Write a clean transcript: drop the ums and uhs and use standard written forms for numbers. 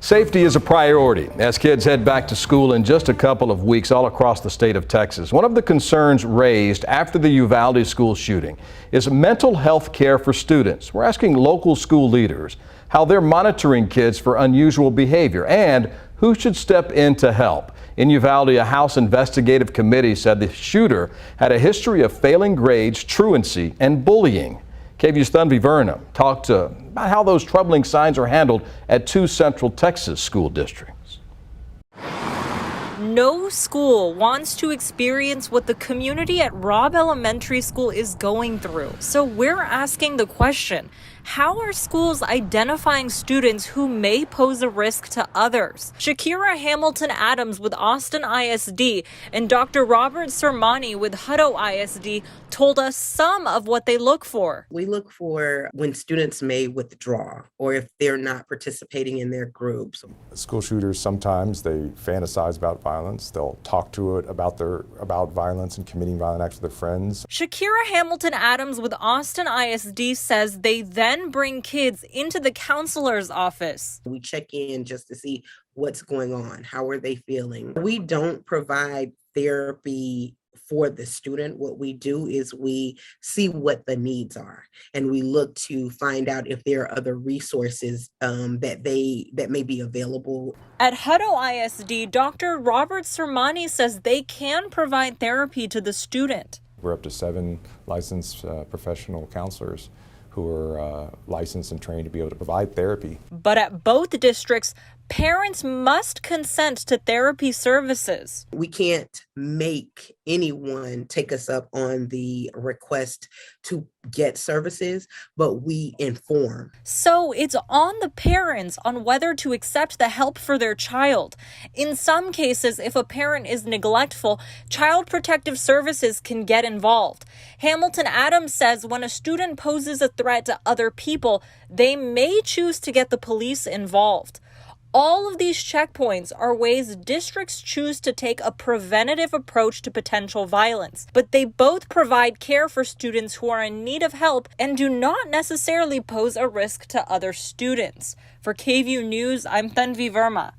Safety is a priority as kids head back to school in just a couple of weeks all across the state of Texas. One of the concerns raised after the Uvalde school shooting is mental health care for students. We're asking local school leaders how they're monitoring kids for unusual behavior and who should step in to help. In Uvalde, a House investigative committee said the shooter had a history of failing grades, truancy, and bullying. KVUE's Hutto talked about how those troubling signs are handled at two Central Texas school districts. No school wants to experience what the community at Robb Elementary School is going through. So we're asking the question, how are schools identifying students who may pose a risk to others? Shakira Hamilton Adams with Austin ISD and Dr. Robert Sermani with Hutto ISD told us some of what they look for. We look for when students may withdraw or if they're not participating in their groups. School shooters, sometimes they fantasize about violence. They'll talk to it about violence and committing violent acts with their friends. Shakira Hamilton Adams with Austin ISD says they then bring kids into the counselor's office. We check in just to see what's going on. How are they feeling? We don't provide therapy for the student. What we do is we see what the needs are, and we look to find out if there are other resources that may be available. At Hutto ISD, Dr. Robert Sermani says they can provide therapy to the student. We're up to 7 licensed professional counselors who are licensed and trained to be able to provide therapy. But at both districts, parents must consent to therapy services. We can't make anyone take us up on the request to get services, but we inform. So it's on the parents on whether to accept the help for their child. In some cases, if a parent is neglectful, Child Protective Services can get involved. Hamilton Adams says when a student poses a threat to other people, they may choose to get the police involved. All of these checkpoints are ways districts choose to take a preventative approach to potential violence, but they both provide care for students who are in need of help and do not necessarily pose a risk to other students. For KVUE News, I'm Hutto.